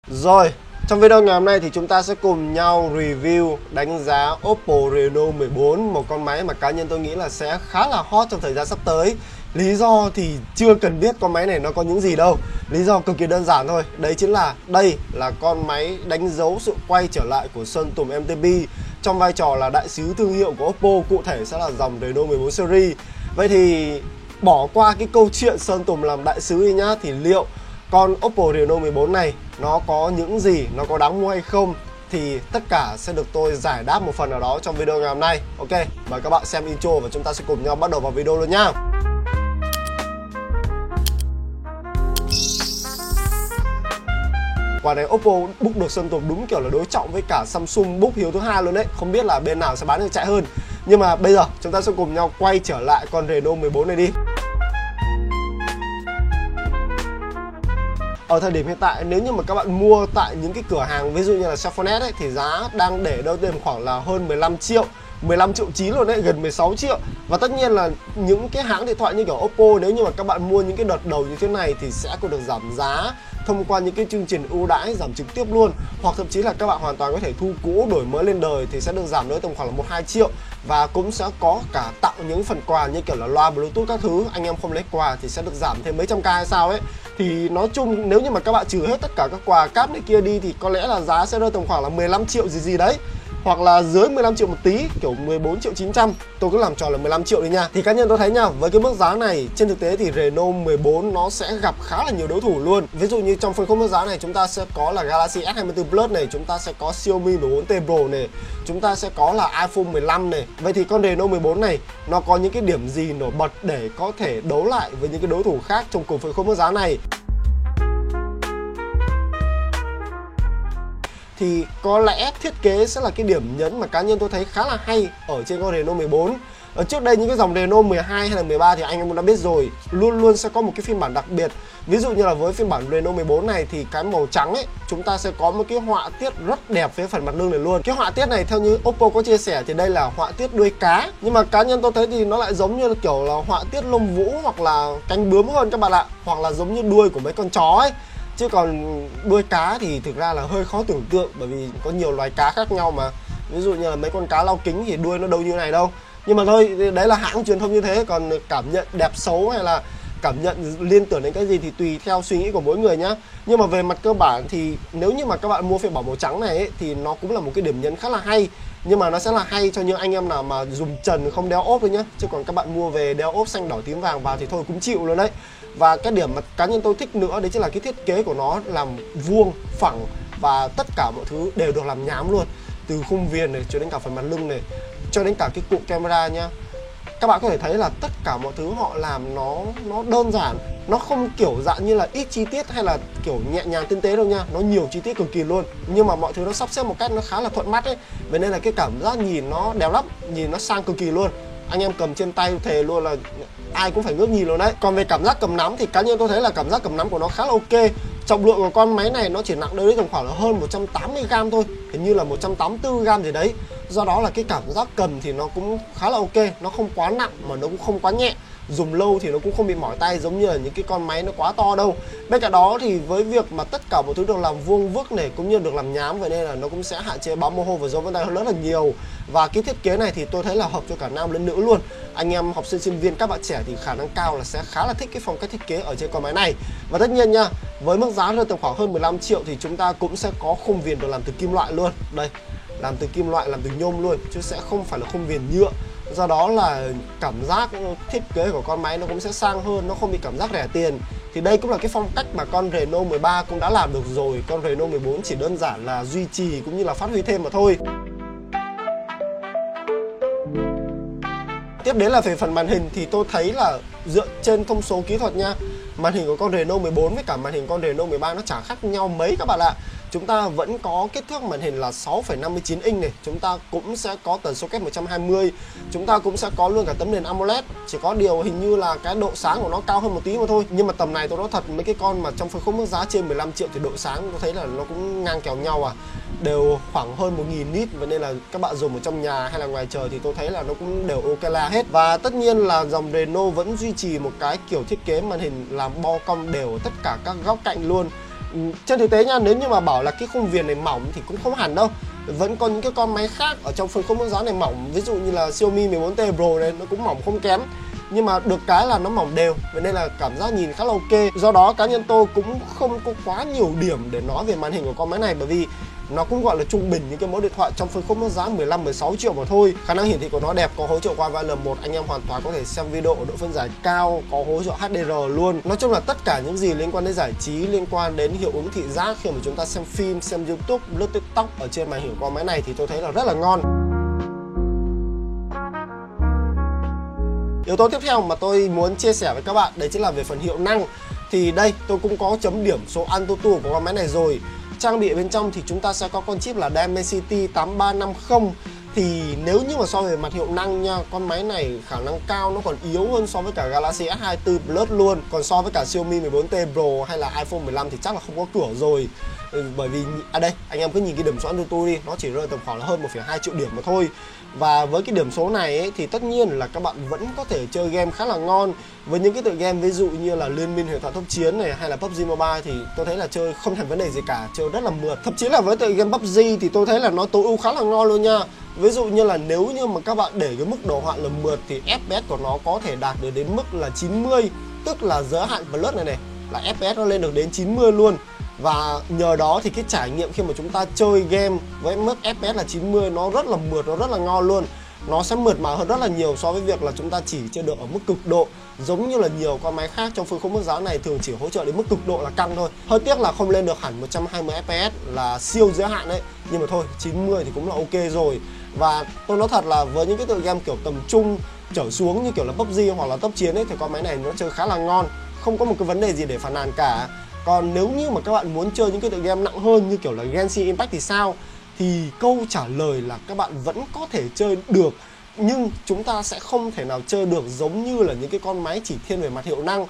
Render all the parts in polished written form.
Rồi, trong video ngày hôm nay thì chúng ta sẽ cùng nhau review, đánh giá Oppo Reno 14, một con máy mà cá nhân tôi nghĩ là sẽ khá là hot trong thời gian sắp tới. Lý do thì chưa cần biết con máy này nó có những gì đâu. Lý do cực kỳ đơn giản thôi. Đấy chính là đây là con máy đánh dấu sự quay trở lại của Sơn Tùng MTP trong vai trò là đại sứ thương hiệu của Oppo, cụ thể sẽ là dòng Reno 14 series. Vậy thì bỏ qua cái câu chuyện Sơn Tùng làm đại sứ đi nhá, thì liệu con Oppo Reno 14 này nó có những gì, nó có đáng mua hay không, thì tất cả sẽ được tôi giải đáp một phần nào đó trong video ngày hôm nay. Ok, mời các bạn xem intro và chúng ta sẽ cùng nhau bắt đầu vào video luôn nhá. Quả này Oppo book được Sơn Tùng đúng kiểu là đối trọng với cả Samsung book hiếu thứ hai luôn đấy. Không biết là bên nào sẽ bán được chạy hơn. Nhưng mà bây giờ chúng ta sẽ cùng nhau quay trở lại con Reno 14 này đi. Ở thời điểm hiện tại, nếu như mà các bạn mua tại những cái cửa hàng ví dụ như là Cellphone S ấy, thì giá đang để đâu tầm khoảng là hơn 15 triệu, 15 triệu chí luôn đấy, gần 16 triệu. Và tất nhiên là những cái hãng điện thoại như kiểu Oppo, nếu như mà các bạn mua những cái đợt đầu như thế này thì sẽ có được giảm giá thông qua những cái chương trình ưu đãi giảm trực tiếp luôn, hoặc thậm chí là các bạn hoàn toàn có thể thu cũ đổi mới lên đời thì sẽ được giảm tới tầm khoảng là 1-2 triệu, và cũng sẽ có cả tặng những phần quà như kiểu là loa Bluetooth các thứ. Anh em không lấy quà thì sẽ được giảm thêm mấy trăm k hay sao ấy. Thì nói chung nếu như mà các bạn trừ hết tất cả các quà cáp này kia đi thì có lẽ là giá sẽ rơi tầm khoảng là 15 triệu gì đấy, hoặc là dưới 15 triệu một tí, kiểu 14 triệu 900. Tôi cứ làm tròn là 15 triệu đi nha. Thì cá nhân tôi thấy nha, với cái mức giá này trên thực tế thì Reno 14 nó sẽ gặp khá là nhiều đối thủ luôn. Ví dụ như trong phân khúc mức giá này chúng ta sẽ có là Galaxy S24 Plus này, chúng ta sẽ có Xiaomi 14T Pro này, chúng ta sẽ có là iPhone 15 này. Vậy thì con Reno 14 này nó có những cái điểm gì nổi bật để có thể đấu lại với những cái đối thủ khác trong cùng phân khúc mức giá này? Thì có lẽ thiết kế sẽ là cái điểm nhấn mà cá nhân tôi thấy khá là hay ở trên con Reno 14. Ở trước đây những cái dòng Reno 12 hay là 13 thì anh em cũng đã biết rồi, luôn luôn sẽ có một cái phiên bản đặc biệt. Ví dụ như là với phiên bản Reno 14 này thì cái màu trắng ấy, chúng ta sẽ có một cái họa tiết rất đẹp phía phần mặt lưng này luôn. Cái họa tiết này theo như Oppo có chia sẻ thì đây là họa tiết đuôi cá, nhưng mà cá nhân tôi thấy thì nó lại giống như là kiểu là họa tiết lông vũ hoặc là cánh bướm hơn các bạn ạ, hoặc là giống như đuôi của mấy con chó ấy. Chứ còn đuôi cá thì thực ra là hơi khó tưởng tượng, bởi vì có nhiều loài cá khác nhau mà. Ví dụ như là mấy con cá lau kính thì đuôi nó đâu như này đâu. Nhưng mà thôi, đấy là hãng truyền thông như thế. Còn cảm nhận đẹp xấu hay là cảm nhận liên tưởng đến cái gì thì tùy theo suy nghĩ của mỗi người nhá. Nhưng mà về mặt cơ bản thì nếu như mà các bạn mua phiên bản màu trắng này ấy, thì nó cũng là một cái điểm nhấn khá là hay. Nhưng mà nó sẽ là hay cho những anh em nào mà dùng trần không đeo ốp thôi nhá. Chứ còn các bạn mua về đeo ốp xanh đỏ tím vàng vào thì thôi cũng chịu luôn đấy. Và cái điểm mà cá nhân tôi thích nữa đấy chính là cái thiết kế của nó làm vuông, phẳng, và tất cả mọi thứ đều được làm nhám luôn. Từ khung viền này cho đến cả phần mặt lưng này, cho đến cả cái cụm camera nhá. Các bạn có thể thấy là tất cả mọi thứ họ làm nó đơn giản, nó không kiểu dạng như là ít chi tiết hay là kiểu nhẹ nhàng tinh tế đâu nha, nó nhiều chi tiết cực kỳ luôn. Nhưng mà mọi thứ nó sắp xếp một cách nó khá là thuận mắt ấy, vậy nên là cái cảm giác nhìn nó đẹp lắm, nhìn nó sang cực kỳ luôn. Anh em cầm trên tay thề luôn là ai cũng phải ngước nhìn luôn đấy. Còn về cảm giác cầm nắm thì cá nhân tôi thấy là cảm giác cầm nắm của nó khá là ok. Trọng lượng của con máy này nó chỉ nặng đâu đấy tầm khoảng là hơn 180g thôi, hình như là 184g gì đấy. Do đó là cái cảm giác cầm thì nó cũng khá là ok, nó không quá nặng mà nó cũng không quá nhẹ. Dùng lâu thì nó cũng không bị mỏi tay giống như là những cái con máy nó quá to đâu. Bên cạnh đó thì với việc mà tất cả mọi thứ được làm vuông vức này cũng như được làm nhám, vậy nên là nó cũng sẽ hạn chế bám mồ hôi và dấu vân tay rất là nhiều. Và cái thiết kế này thì tôi thấy là hợp cho cả nam lẫn nữ luôn. Anh em học sinh sinh viên, các bạn trẻ thì khả năng cao là sẽ khá là thích cái phong cách thiết kế ở trên con máy này. Và tất nhiên nha, với mức giá rơi tầm khoảng hơn 15 triệu thì chúng ta cũng sẽ có khung viền được làm từ kim loại luôn. Đây, làm từ kim loại, làm từ nhôm luôn, chứ sẽ không phải là khung viền nhựa. Do đó là cảm giác thiết kế của con máy nó cũng sẽ sang hơn, nó không bị cảm giác rẻ tiền. Thì đây cũng là cái phong cách mà con Reno 13 cũng đã làm được rồi. Con Reno 14 chỉ đơn giản là duy trì cũng như là phát huy thêm mà thôi. Tiếp đến là về phần màn hình thì tôi thấy là dựa trên thông số kỹ thuật nha, màn hình của con Reno 14 với cả màn hình con Reno 13 nó chẳng khác nhau mấy các bạn ạ. Chúng ta vẫn có kích thước màn hình là 6,59 inch này, chúng ta cũng sẽ có tần số kép 120, chúng ta cũng sẽ có luôn cả tấm nền AMOLED. Chỉ có điều hình như là cái độ sáng của nó cao hơn một tí mà thôi. Nhưng mà tầm này tôi nói thật, mấy cái con mà trong phân khúc mức giá trên 15 triệu thì độ sáng tôi thấy là nó cũng ngang kèo nhau à, đều khoảng hơn 1000 nit. Vậy nên là các bạn dùng ở trong nhà hay là ngoài trời thì tôi thấy là nó cũng đều ok la hết. Và tất nhiên là dòng Reno vẫn duy trì một cái kiểu thiết kế màn hình làm bo cong đều ở tất cả các góc cạnh luôn. Trên thực tế nha, nếu như mà bảo là cái khung viền này mỏng thì cũng không hẳn đâu. Vẫn có những cái con máy khác ở trong phân khúc mức giá này mỏng, ví dụ như là Xiaomi 14T Pro này, nó cũng mỏng không kém. Nhưng mà được cái là nó mỏng đều, vậy nên là cảm giác nhìn khá là ok. Do đó cá nhân tôi cũng không có quá nhiều điểm để nói về màn hình của con máy này, bởi vì nó cũng gọi là trung bình những cái mẫu điện thoại trong phân khúc mức giá 15-16 triệu mà thôi. Khả năng hiển thị của nó đẹp, có hỗ trợ Wi-Fi L1, anh em hoàn toàn có thể xem video ở độ phân giải cao, có hỗ trợ HDR luôn. Nói chung là tất cả những gì liên quan đến giải trí, liên quan đến hiệu ứng thị giác khi mà chúng ta xem phim, xem YouTube, lướt TikTok ở trên màn hình của con máy này thì tôi thấy là rất là ngon. Yếu tố tiếp theo mà tôi muốn chia sẻ với các bạn đấy chính là về phần hiệu năng. Thì đây tôi cũng có chấm điểm số AnTuTu của con máy này rồi. Trang bị bên trong thì chúng ta sẽ có con chip là Dimensity 8350. Thì nếu như mà so về mặt hiệu năng nha, con máy này khả năng cao nó còn yếu hơn so với cả Galaxy S24 Plus luôn. Còn so với cả Xiaomi 14T Pro hay là iPhone 15 thì chắc là không có cửa rồi. Bởi vì đây anh em cứ nhìn cái điểm số AnTuTu đi, nó chỉ rơi tầm khoảng là hơn 1,2 triệu điểm mà thôi. Và với cái điểm số này ấy, thì tất nhiên là các bạn vẫn có thể chơi game khá là ngon. Với những cái tựa game ví dụ như là Liên minh huyền thoại tốc chiến này hay là PUBG Mobile thì tôi thấy là chơi không thành vấn đề gì cả, chơi rất là mượt. Thậm chí là với tựa game PUBG thì tôi thấy là nó tối ưu khá là ngon luôn nha. Ví dụ như là nếu như mà các bạn để cái mức đồ họa là mượt thì FPS của nó có thể đạt được đến mức là 90, tức là giới hạn Plus này là FPS nó lên được đến 90 luôn. Và nhờ đó thì cái trải nghiệm khi mà chúng ta chơi game với mức FPS là 90 nó rất là mượt, nó rất là ngon luôn. Nó sẽ mượt mà hơn rất là nhiều so với việc là chúng ta chỉ chơi được ở mức cực độ, giống như là nhiều con máy khác trong phân khúc mức giá này thường chỉ hỗ trợ đến mức cực độ là căng thôi. Hơi tiếc là không lên được hẳn 120 FPS là siêu giới hạn đấy, nhưng mà thôi 90 thì cũng là ok rồi. Và tôi nói thật là với những cái tựa game kiểu tầm trung trở xuống như kiểu là PUBG hoặc là tốc chiến ấy thì con máy này nó chơi khá là ngon, không có một cái vấn đề gì để phàn nàn cả. Còn nếu như mà các bạn muốn chơi những cái tựa game nặng hơn như kiểu là Genshin Impact thì sao? Thì câu trả lời là các bạn vẫn có thể chơi được, nhưng chúng ta sẽ không thể nào chơi được giống như là những cái con máy chỉ thiên về mặt hiệu năng,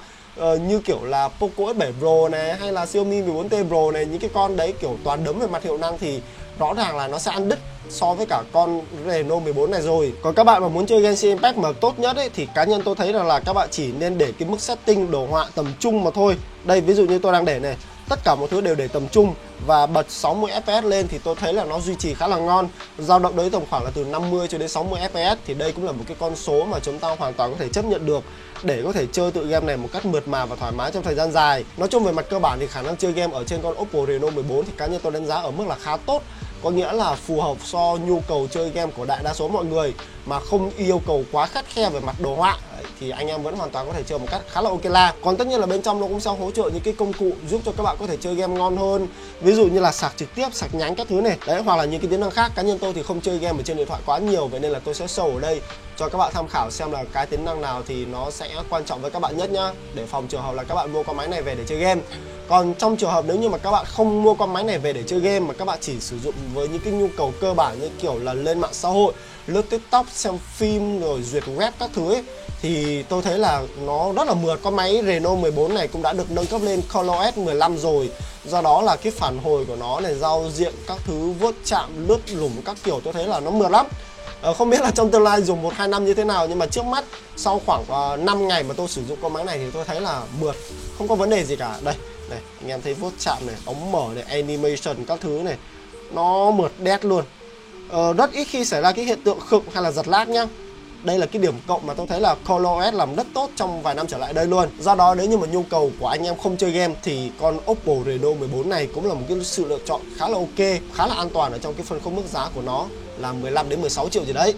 như kiểu là Poco S7 Pro này hay là Xiaomi 14T Pro này. Những cái con đấy kiểu toàn đấm về mặt hiệu năng thì rõ ràng là nó sẽ ăn đứt so với cả con Reno 14 này rồi. Còn các bạn mà muốn chơi Genshin Impact mà tốt nhất ấy, thì cá nhân tôi thấy là các bạn chỉ nên để cái mức setting đồ họa tầm trung mà thôi. Đây ví dụ như tôi đang để này, tất cả mọi thứ đều để tầm trung và bật 60 fps lên thì tôi thấy là nó duy trì khá là ngon, dao động đấy tầm khoảng là từ 50 cho đến 60 fps. Thì đây cũng là một cái con số mà chúng ta hoàn toàn có thể chấp nhận được để có thể chơi tựa game này một cách mượt mà và thoải mái trong thời gian dài. Nói chung về mặt cơ bản thì khả năng chơi game ở trên con Oppo Reno 14 thì cá nhân tôi đánh giá ở mức là khá tốt, có nghĩa là phù hợp so nhu cầu chơi game của đại đa số mọi người mà không yêu cầu quá khắt khe về mặt đồ họa. Thì anh em vẫn hoàn toàn có thể chơi một cách khá là ok la. Còn tất nhiên là bên trong nó cũng sẽ hỗ trợ những cái công cụ giúp cho các bạn có thể chơi game ngon hơn, ví dụ như là sạc trực tiếp, sạc nhánh các thứ này đấy, hoặc là những cái tính năng khác. Cá nhân tôi thì không chơi game ở trên điện thoại quá nhiều, vậy nên là tôi sẽ show ở đây cho các bạn tham khảo xem là cái tính năng nào thì nó sẽ quan trọng với các bạn nhất nhá, để phòng trường hợp là các bạn mua con máy này về để chơi game. Còn trong trường hợp nếu như mà các bạn không mua con máy này về để chơi game mà các bạn chỉ sử dụng với những cái nhu cầu cơ bản như kiểu là lên mạng xã hội, lướt TikTok, xem phim rồi duyệt web các thứ ấy, thì tôi thấy là nó rất là mượt. Con máy Reno 14 này cũng đã được nâng cấp lên ColorOS 15 rồi, do đó là cái phản hồi của nó này, giao diện các thứ, vuốt chạm, lướt lủng các kiểu, tôi thấy là nó mượt lắm. Không biết là trong tương lai dùng 1-2 năm như thế nào, nhưng mà trước mắt sau khoảng 5 ngày mà tôi sử dụng con máy này thì tôi thấy là mượt, không có vấn đề gì cả. Đây này, anh em thấy vuốt chạm này, ống mở này, animation các thứ này, nó mượt đét luôn. Rất ít khi xảy ra cái hiện tượng khựng hay là giật lag nhá. Đây là cái điểm cộng mà tôi thấy là ColorOS làm rất tốt trong vài năm trở lại đây luôn. Do đó nếu như mà nhu cầu của anh em không chơi game thì con Oppo Reno 14 này cũng là một cái sự lựa chọn khá là ok, khá là an toàn ở trong cái phân khúc mức giá của nó là 15 đến 16 triệu gì đấy.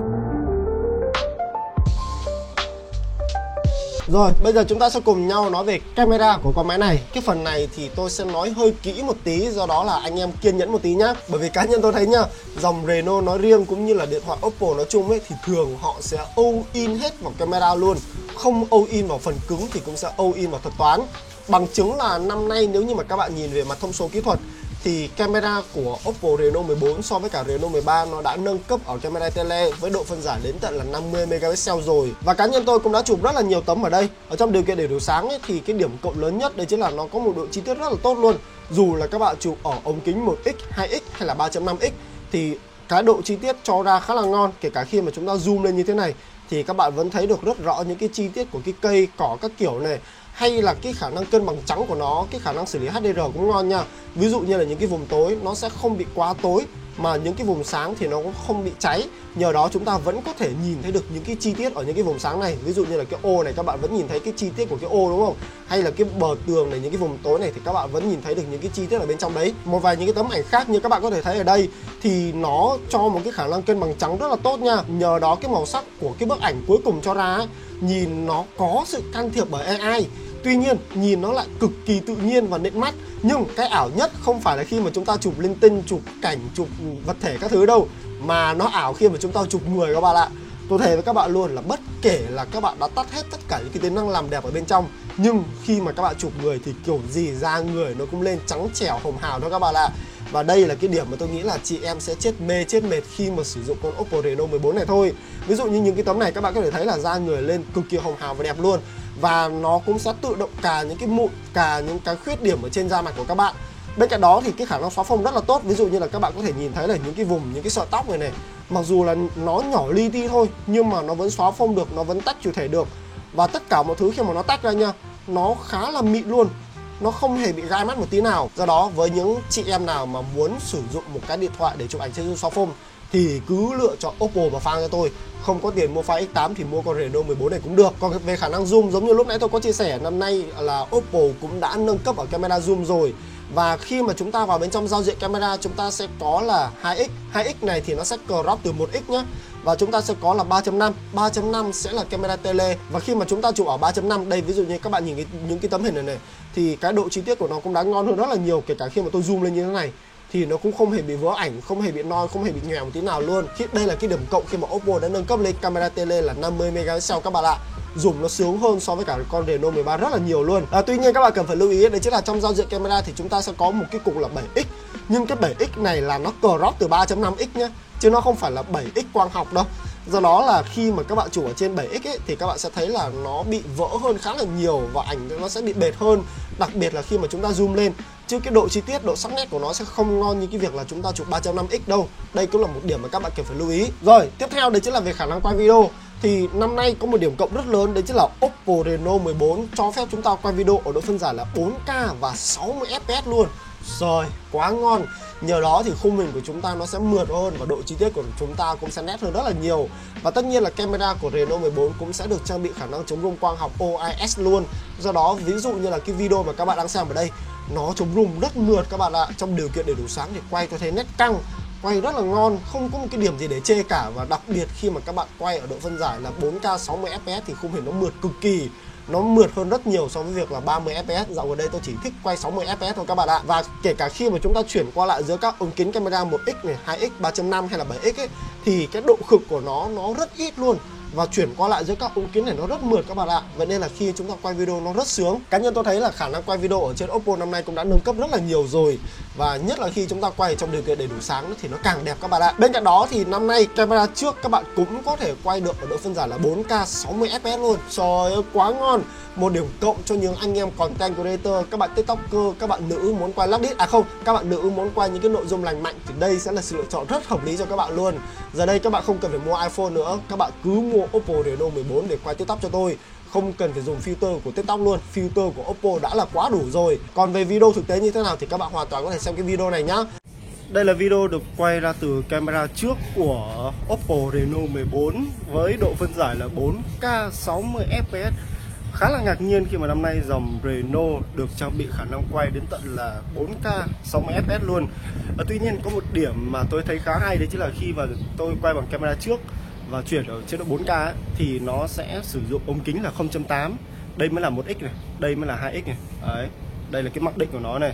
Rồi, bây giờ chúng ta sẽ cùng nhau nói về camera của con máy này. Cái phần này thì tôi sẽ nói hơi kỹ một tí, do đó là anh em kiên nhẫn một tí nhá. Bởi vì cá nhân tôi thấy nhá, dòng Reno nói riêng cũng như là điện thoại Oppo nói chung ấy, thì thường họ sẽ all in hết vào camera luôn. Không all in vào phần cứng thì cũng sẽ all in vào thuật toán. Bằng chứng là năm nay nếu như mà các bạn nhìn về mặt thông số kỹ thuật thì camera của Oppo Reno 14 so với cả Reno 13 nó đã nâng cấp ở camera tele với độ phân giải đến tận là 50 megapixel rồi. Và cá nhân tôi cũng đã chụp rất là nhiều tấm ở đây. Ở trong điều kiện để đủ sáng ấy, thì cái điểm cộng lớn nhất đấy chính là nó có một độ chi tiết rất là tốt luôn. Dù là các bạn chụp ở ống kính 1x, 2x hay là 3.5x thì cái độ chi tiết cho ra khá là ngon. Kể cả khi mà chúng ta zoom lên như thế này thì các bạn vẫn thấy được rất rõ những cái chi tiết của cái cây cỏ các kiểu này, hay là cái khả năng cân bằng trắng của nó, cái khả năng xử lý HDR cũng ngon nha. Ví dụ như là những cái vùng tối nó sẽ không bị quá tối, mà những cái vùng sáng thì nó cũng không bị cháy. Nhờ đó chúng ta vẫn có thể nhìn thấy được những cái chi tiết ở những cái vùng sáng này. Ví dụ như là cái ô này các bạn vẫn nhìn thấy cái chi tiết của cái ô đúng không? Hay là cái bờ tường này, những cái vùng tối này thì các bạn vẫn nhìn thấy được những cái chi tiết ở bên trong đấy. Một vài những cái tấm ảnh khác như các bạn có thể thấy ở đây thì nó cho một cái khả năng cân bằng trắng rất là tốt nha. Nhờ đó cái màu sắc của cái bức ảnh cuối cùng cho ra ấy, nhìn nó có sự can thiệp bởi AI. Tuy nhiên nhìn nó lại cực kỳ tự nhiên và nịnh mắt. Nhưng cái ảo nhất không phải là khi mà chúng ta chụp linh tinh, chụp cảnh, chụp vật thể các thứ đâu, mà nó ảo khi mà chúng ta chụp người các bạn ạ. Tôi thề với các bạn luôn là bất kể là các bạn đã tắt hết tất cả những cái tính năng làm đẹp ở bên trong, nhưng khi mà các bạn chụp người thì kiểu gì da người nó cũng lên trắng trẻo hồng hào đó các bạn ạ. Và đây là cái điểm mà tôi nghĩ là chị em sẽ chết mê chết mệt khi mà sử dụng con Oppo Reno 14 này thôi. Ví dụ như những cái tấm này các bạn có thể thấy là da người lên cực kỳ hồng hào và đẹp luôn. Và nó cũng sẽ tự động cà những cái mụn, cà những cái khuyết điểm ở trên da mặt của các bạn. Bên cạnh đó thì cái khả năng xóa phông rất là tốt. Ví dụ như là các bạn có thể nhìn thấy là những cái vùng, những cái sợi tóc này này, mặc dù là nó nhỏ li ti thôi nhưng mà nó vẫn xóa phông được, nó vẫn tách chủ thể được. Và tất cả mọi thứ khi mà nó tách ra nha, nó khá là mịn luôn, nó không hề bị gai mắt một tí nào. Do đó với những chị em nào mà muốn sử dụng một cái điện thoại để chụp ảnh trên xóa phông thì cứ lựa chọn Oppo và phang cho tôi. Không có tiền mua file X8 thì mua con Reno 14 này cũng được. Còn về khả năng zoom, giống như lúc nãy tôi có chia sẻ, năm nay là Oppo cũng đã nâng cấp ở camera zoom rồi. Và khi mà chúng ta vào bên trong giao diện camera, chúng ta sẽ có là 2x. 2x này thì nó sẽ crop từ 1x nhé. Và chúng ta sẽ có là 3.5. 3.5 sẽ là camera tele. Và khi mà chúng ta chụp ở 3.5, đây ví dụ như các bạn nhìn những cái tấm hình này thì cái độ chi tiết của nó cũng đã ngon hơn rất là nhiều. Kể cả khi mà tôi zoom lên như thế này thì nó cũng không hề bị vỡ ảnh, không hề bị noi, không hề bị nhòe một tí nào luôn. Đây là cái điểm cộng khi mà Oppo đã nâng cấp lên camera tele là 50 megapixel các bạn ạ. Dùng nó sướng hơn so với cả con Reno 13 rất là nhiều luôn. Tuy nhiên các bạn cần phải lưu ý đấy chính là trong giao diện camera thì chúng ta sẽ có một cái cụm là 7x. Nhưng cái 7x này là nó crop từ 3.5x nhé, chứ nó không phải là 7x quang học đâu. Do đó là khi mà các bạn chụp ở trên 7x ấy, thì các bạn sẽ thấy là nó bị vỡ hơn khá là nhiều và ảnh nó sẽ bị bệt hơn. Đặc biệt là khi mà chúng ta zoom lên, chứ cái độ chi tiết, độ sắc nét của nó sẽ không ngon như cái việc là chúng ta chụp 3.5x đâu. Đây cũng là một điểm mà các bạn cần phải lưu ý. Rồi, tiếp theo đấy chính là về khả năng quay video. Thì năm nay có một điểm cộng rất lớn, đấy chính là Oppo Reno 14 cho phép chúng ta quay video ở độ phân giải là 4K và 60 fps luôn. Rồi, quá ngon. Nhờ đó thì khung hình của chúng ta nó sẽ mượt hơn và độ chi tiết của chúng ta cũng sẽ nét hơn rất là nhiều. Và tất nhiên là camera của Reno 14 cũng sẽ được trang bị khả năng chống rung quang học OIS luôn. Do đó ví dụ như là cái video mà các bạn đang xem ở đây, nó chống rung rất mượt các bạn ạ. Trong điều kiện đầy đủ sáng thì quay tôi thấy nét căng, quay rất là ngon, không có một cái điểm gì để chê cả. Và đặc biệt khi mà các bạn quay ở độ phân giải là 4K 60 fps thì khung hình nó mượt cực kỳ. Nó mượt hơn rất nhiều so với việc là 30 fps. Dạo gần đây tôi chỉ thích quay 60 fps thôi các bạn ạ. Và kể cả khi mà chúng ta chuyển qua lại giữa các ống kính camera 1x này, 2x, 3.5 hay là 7x ấy, thì cái độ khực của nó rất ít luôn. Và chuyển qua lại giữa các ống kính này nó rất mượt các bạn ạ. Vậy nên là khi chúng ta quay video nó rất sướng. Cá nhân tôi thấy là khả năng quay video ở trên Oppo năm nay cũng đã nâng cấp rất là nhiều rồi. Và nhất là khi chúng ta quay trong điều kiện đầy đủ sáng thì nó càng đẹp các bạn ạ. Bên cạnh đó thì năm nay camera trước các bạn cũng có thể quay được ở độ phân giải là 4K 60 fps luôn. Trời ơi quá ngon. Một điểm cộng cho những anh em content creator, các bạn tiktoker, các bạn nữ muốn quay lắp đít, các bạn nữ muốn quay những cái nội dung lành mạnh thì đây sẽ là sự lựa chọn rất hợp lý cho các bạn luôn. Giờ đây các bạn không cần phải mua iPhone nữa, các bạn cứ mua Oppo Reno 14 để quay tiktok cho tôi. Không cần phải dùng filter của tiktok luôn, filter của Oppo đã là quá đủ rồi. Còn về video thực tế như thế nào thì các bạn hoàn toàn có thể xem cái video này nhá. Đây là video được quay ra từ camera trước của Oppo Reno 14 với độ phân giải là 4K 60 fps. Khá là ngạc nhiên khi mà năm nay dòng Reno được trang bị khả năng quay đến tận là 4K 60 fps luôn. Tuy nhiên có một điểm mà tôi thấy khá hay đấy chính là khi mà tôi quay bằng camera trước và chuyển ở chế độ 4K ấy, thì nó sẽ sử dụng ống kính là 0.8. Đây mới là 1x này, đây mới là 2x này. Đấy, đây là cái mặc định của nó này.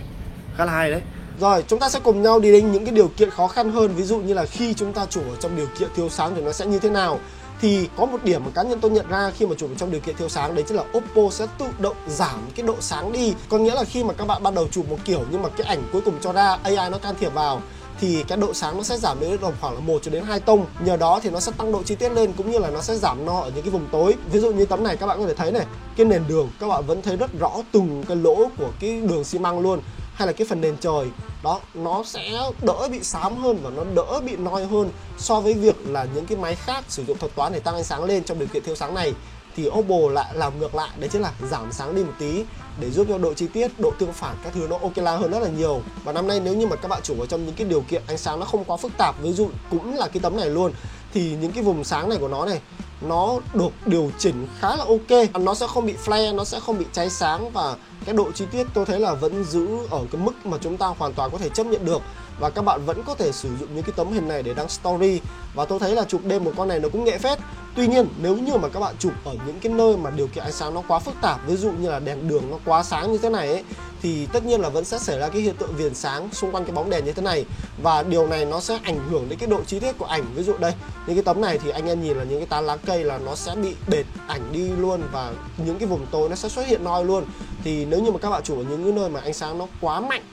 Khá là hay đấy. Rồi, chúng ta sẽ cùng nhau đi đến những cái điều kiện khó khăn hơn. Ví dụ như là khi chúng ta chụp ở trong điều kiện thiếu sáng thì nó sẽ như thế nào. Thì có một điểm mà cá nhân tôi nhận ra khi mà chụp trong điều kiện thiếu sáng đấy chính là Oppo sẽ tự động giảm cái độ sáng đi. Có nghĩa là khi mà các bạn ban đầu chụp một kiểu nhưng mà cái ảnh cuối cùng cho ra AI nó can thiệp vào thì cái độ sáng nó sẽ giảm đến khoảng là 1 cho đến 2 tông. Nhờ đó thì nó sẽ tăng độ chi tiết lên cũng như là nó sẽ giảm no ở những cái vùng tối. Ví dụ như tấm này các bạn có thể thấy này, cái nền đường các bạn vẫn thấy rất rõ từng cái lỗ của cái đường xi măng luôn. Hay là cái phần nền trời đó, nó sẽ đỡ bị xám hơn và nó đỡ bị noi hơn so với việc là những cái máy khác sử dụng thuật toán để tăng ánh sáng lên trong điều kiện thiếu sáng này. thì Oppo lại làm ngược lại, đấy chính là giảm sáng đi một tí để giúp cho độ chi tiết, độ tương phản các thứ nó ok hơn rất là nhiều. Và năm nay nếu như mà các bạn chủ ở trong những cái điều kiện ánh sáng nó không quá phức tạp, ví dụ cũng là cái tấm này luôn, thì những cái vùng sáng này của nó này nó được điều chỉnh khá là ok, nó sẽ không bị flare, nó sẽ không bị cháy sáng, và cái độ chi tiết tôi thấy là vẫn giữ ở cái mức mà chúng ta hoàn toàn có thể chấp nhận được, và các bạn vẫn có thể sử dụng những cái tấm hình này để đăng story. Và tôi thấy là chụp đêm một con này nó cũng nghệ phết. Tuy nhiên nếu như mà các bạn chụp ở những cái nơi mà điều kiện ánh sáng nó quá phức tạp, ví dụ như là đèn đường nó quá sáng như thế này ấy, thì tất nhiên là vẫn sẽ xảy ra cái hiện tượng viền sáng xung quanh cái bóng đèn như thế này, và điều này nó sẽ ảnh hưởng đến cái độ chi tiết của ảnh. Ví dụ đây, những cái tấm này thì anh em nhìn là những cái tán lá cây là nó sẽ bị bệt ảnh đi luôn, và những cái vùng tối nó sẽ xuất hiện noi luôn. Thì nếu như mà các bạn chụp ở những cái nơi mà ánh sáng nó quá mạnh,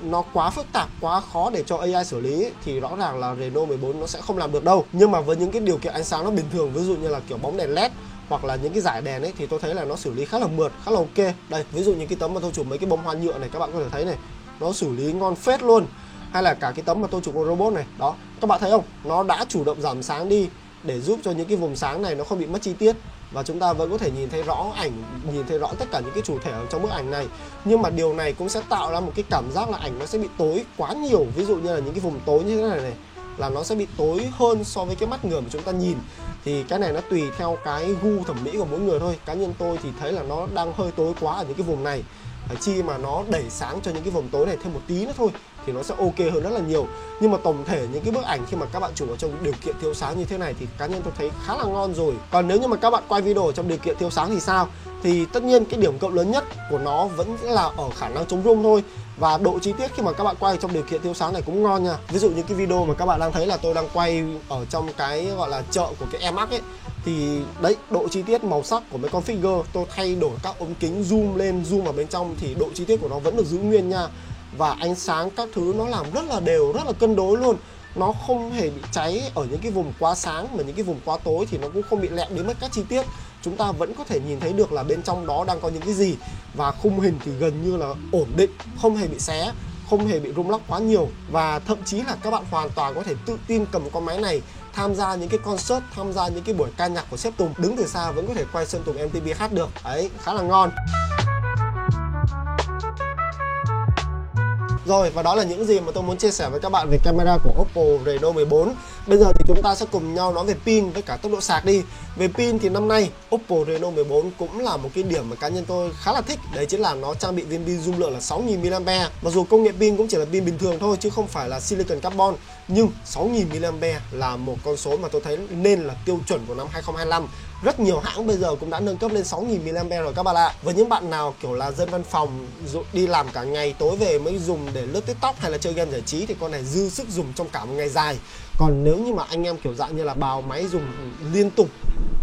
nó quá phức tạp, quá khó để cho AI xử lý thì rõ ràng là Reno 14 nó sẽ không làm được đâu. Nhưng mà với những cái điều kiện ánh sáng nó bình thường, ví dụ như là kiểu bóng đèn LED hoặc là những cái dải đèn ấy, thì tôi thấy là nó xử lý khá là mượt, khá là ok. Đây, ví dụ những cái tấm mà tôi chụp mấy cái bông hoa nhựa này, các bạn có thể thấy này, nó xử lý ngon phết luôn. Hay là cả cái tấm mà tôi chụp con robot này, đó, các bạn thấy không? Nó đã chủ động giảm sáng đi để giúp cho những cái vùng sáng này nó không bị mất chi tiết, và chúng ta vẫn có thể nhìn thấy rõ ảnh, nhìn thấy rõ tất cả những cái chủ thể ở trong bức ảnh này. Nhưng mà điều này cũng sẽ tạo ra một cái cảm giác là ảnh nó sẽ bị tối quá nhiều. Ví dụ như là những cái vùng tối như thế này này là nó sẽ bị tối hơn so với cái mắt người mà chúng ta nhìn. Thì cái này nó tùy theo cái gu thẩm mỹ của mỗi người thôi. Cá nhân tôi thì thấy là nó đang hơi tối quá ở những cái vùng này, phải chi mà nó đẩy sáng cho những cái vùng tối này thêm một tí nữa thôi thì nó sẽ ok hơn rất là nhiều. Nhưng mà tổng thể những cái bức ảnh khi mà các bạn chụp ở trong điều kiện thiếu sáng như thế này thì cá nhân tôi thấy khá là ngon rồi. Còn nếu như mà các bạn quay video ở trong điều kiện thiếu sáng thì sao? Thì tất nhiên cái điểm cộng lớn nhất của nó vẫn là ở khả năng chống rung thôi, và độ chi tiết khi mà các bạn quay trong điều kiện thiếu sáng này cũng ngon nha. Ví dụ như cái video mà các bạn đang thấy là tôi đang quay ở trong cái gọi là chợ của cái Emax ấy, thì đấy, độ chi tiết màu sắc của mấy con figure tôi thay đổi các ống kính zoom lên zoom vào bên trong thì độ chi tiết của nó vẫn được giữ nguyên nha. Và ánh sáng các thứ nó làm rất là đều, rất là cân đối luôn. Nó không hề bị cháy ở những cái vùng quá sáng, mà những cái vùng quá tối thì nó cũng không bị lẹm đến mất các chi tiết. Chúng ta vẫn có thể nhìn thấy được là bên trong đó đang có những cái gì. Và khung hình thì gần như là ổn định, không hề bị xé, không hề bị rung lắc quá nhiều. Và thậm chí là các bạn hoàn toàn có thể tự tin cầm con máy này tham gia những cái concert, tham gia những cái buổi ca nhạc của Sếp Tùng, đứng từ xa vẫn có thể quay Sơn Tùng MTV hát được. Đấy, khá là ngon. Rồi, và đó là những gì mà tôi muốn chia sẻ với các bạn về camera của Oppo Reno 14. Bây giờ thì chúng ta sẽ cùng nhau nói về pin với cả tốc độ sạc đi. Về pin thì năm nay Oppo Reno 14 cũng là một cái điểm mà cá nhân tôi khá là thích. Đấy chính là nó trang bị viên pin dung lượng là 6000 mAh. Mặc dù công nghệ pin cũng chỉ là pin bình thường thôi chứ không phải là silicon carbon, nhưng 6000 mAh là một con số mà tôi thấy nên là tiêu chuẩn của năm 2025. Rất nhiều hãng bây giờ cũng đã nâng cấp lên 6000 mAh rồi các bạn ạ. Với những bạn nào kiểu là dân văn phòng đi làm cả ngày, tối về mới dùng để lướt TikTok hay là chơi game giải trí thì con này dư sức dùng trong cả một ngày dài. Còn nếu như mà anh em kiểu dạng như là bào máy dùng liên tục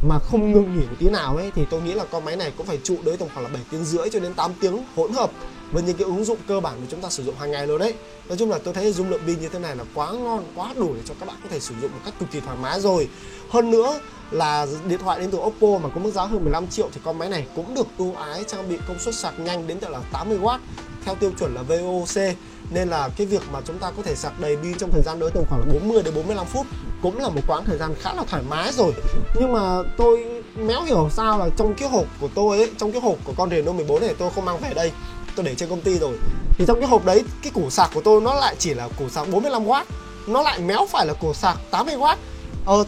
mà không ngừng nghỉ một tí nào ấy thì tôi nghĩ là con máy này cũng phải trụ tới tầm khoảng là 7 tiếng rưỡi cho đến 8 tiếng hỗn hợp với những cái ứng dụng cơ bản mà chúng ta sử dụng hàng ngày rồi đấy. Nói chung là tôi thấy dung lượng pin như thế này là quá ngon, quá đủ để cho các bạn có thể sử dụng một cách cực kỳ thoải mái rồi. Hơn nữa là điện thoại đến từ Oppo mà có mức giá hơn 15 triệu thì con máy này cũng được ưu ái trang bị công suất sạc nhanh đến tận là 80W theo tiêu chuẩn là VOC, nên là cái việc mà chúng ta có thể sạc đầy pin trong thời gian tới tầm khoảng là 40 đến 45 phút cũng là một quãng thời gian khá là thoải mái rồi. Nhưng mà tôi méo hiểu sao là trong cái hộp của tôi ấy, trong cái hộp của con Reno 14 này tôi không mang về đây, tôi để trên công ty rồi. Thì trong cái hộp đấy, cái củ sạc của tôi nó lại chỉ là củ sạc 45W, nó lại méo phải là củ sạc 80W.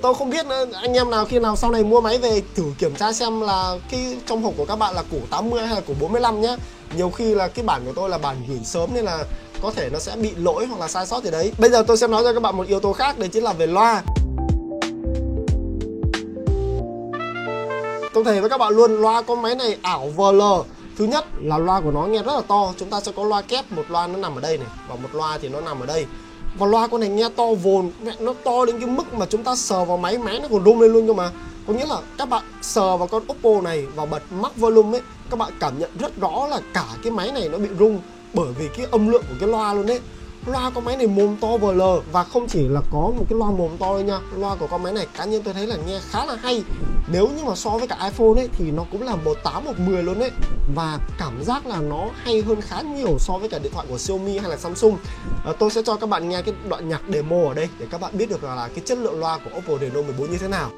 Tôi không biết nữa, anh em nào khi nào sau này mua máy về thử kiểm tra xem là cái trong hộp của các bạn là củ 80 hay là củ 45 nhá. Nhiều khi là cái bản của tôi là bản gửi sớm nên là có thể nó sẽ bị lỗi hoặc là sai sót gì đấy. Bây giờ tôi sẽ nói cho các bạn một yếu tố khác, đấy chính là về loa. Tôi thề với các bạn luôn, loa con máy này ảo VL. Thứ nhất là loa của nó nghe rất là to. Chúng ta sẽ có loa kép, một loa nó nằm ở đây này, và một loa thì nó nằm ở đây. Và loa con này nghe to vồn, nó to đến cái mức mà chúng ta sờ vào máy nó còn rung lên luôn cơ mà. Có nghĩa là các bạn sờ vào con Oppo này và bật max volume ấy, các bạn cảm nhận rất rõ là cả cái máy này nó bị rung bởi vì cái âm lượng của cái loa luôn đấy. Loa con máy này mồm to VL, và không chỉ là có một cái loa mồm to thôi nha. Loa của con máy này cá nhân tôi thấy là nghe khá là hay. Nếu như mà so với cả iPhone ấy thì nó cũng là 18 hoặc 10 luôn đấy. Và cảm giác là nó hay hơn khá nhiều so với cả điện thoại của Xiaomi hay là Samsung. Tôi sẽ cho các bạn nghe cái đoạn nhạc demo ở đây để các bạn biết được là cái chất lượng loa của Oppo Reno 14 như thế nào.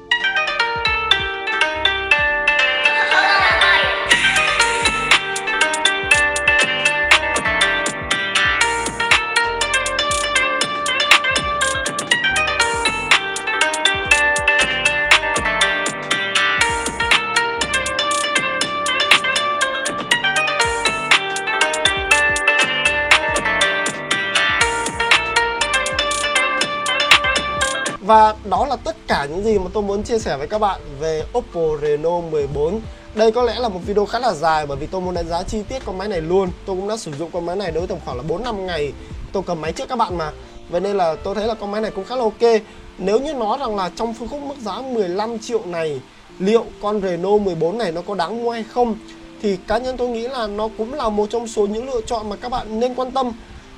Và đó là tất cả những gì mà tôi muốn chia sẻ với các bạn về Oppo Reno 14. Đây có lẽ là một video khá là dài bởi vì tôi muốn đánh giá chi tiết con máy này luôn. Tôi cũng đã sử dụng con máy này đối tầm khoảng là 4-5 ngày tôi cầm máy trước các bạn mà. Vậy nên là tôi thấy là con máy này cũng khá là ok. Nếu như nói rằng là trong phân khúc mức giá 15 triệu này, liệu con Reno 14 này nó có đáng mua hay không, thì cá nhân tôi nghĩ là nó cũng là một trong số những lựa chọn mà các bạn nên quan tâm.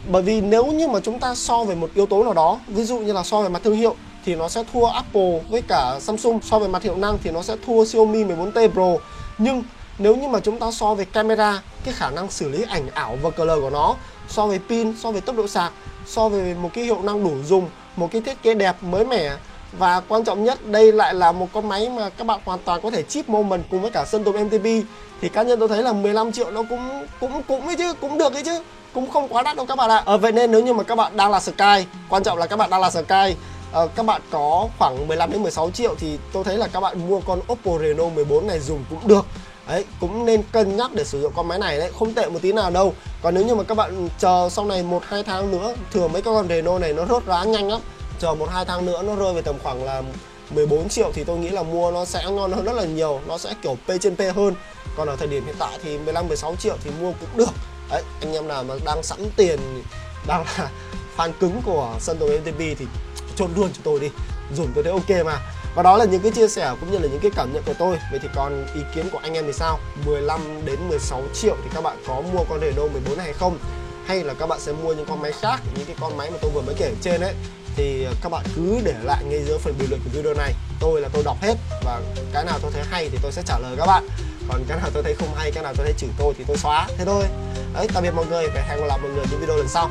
Bởi vì nếu như mà chúng ta so về một yếu tố nào đó, ví dụ như là so về mặt thương hiệu thì nó sẽ thua Apple với cả Samsung, so về mặt hiệu năng thì nó sẽ thua Xiaomi 14T Pro. Nhưng nếu như mà chúng ta so về camera, cái khả năng xử lý ảnh ảo và color của nó, so về pin, so về tốc độ sạc, so về một cái hiệu năng đủ dùng, một cái thiết kế đẹp mới mẻ, và quan trọng nhất đây lại là một con máy mà các bạn hoàn toàn có thể chip moment cùng với cả Sơn Tùng MTP, thì cá nhân tôi thấy là 15 triệu nó cũng ấy chứ, cũng được ấy chứ, cũng không quá đắt đâu các bạn ạ. Vậy nên nếu như mà các bạn đang là Sky, quan trọng là các bạn đang là Sky, các bạn có khoảng 15 đến 16 triệu thì tôi thấy là các bạn mua con Oppo Reno 14 này dùng cũng được. Đấy, cũng nên cân nhắc để sử dụng con máy này đấy, không tệ một tí nào đâu. Còn nếu như mà các bạn chờ sau này 1-2 tháng nữa, thường mấy con Reno này nó rớt giá nhanh lắm, chờ 1-2 tháng nữa nó rơi về tầm khoảng là 14 triệu thì tôi nghĩ là mua nó sẽ ngon hơn rất là nhiều, nó sẽ kiểu P trên P hơn. Còn ở thời điểm hiện tại thì 15-16 triệu thì mua cũng được. Đấy, anh em nào mà đang sẵn tiền, đang là fan cứng của Sơn Tùng MTP thì chốt luôn cho tôi đi, dùng tôi thấy ok mà. Và đó là những cái chia sẻ cũng như là những cái cảm nhận của tôi. Vậy thì còn ý kiến của anh em thì sao? 15 đến 16 triệu thì các bạn có mua con Reno 14 này hay không? Hay là các bạn sẽ mua những con máy khác, những cái con máy mà tôi vừa mới kể ở trên ấy? Thì các bạn cứ để lại ngay dưới phần bình luận của video này. Tôi đọc hết, và cái nào tôi thấy hay thì tôi sẽ trả lời các bạn. Còn cái nào tôi thấy không hay, cái nào tôi thấy chửi tôi thì tôi xóa. Thế thôi. Đấy, tạm biệt mọi người và hẹn gặp lại mọi người những video lần sau.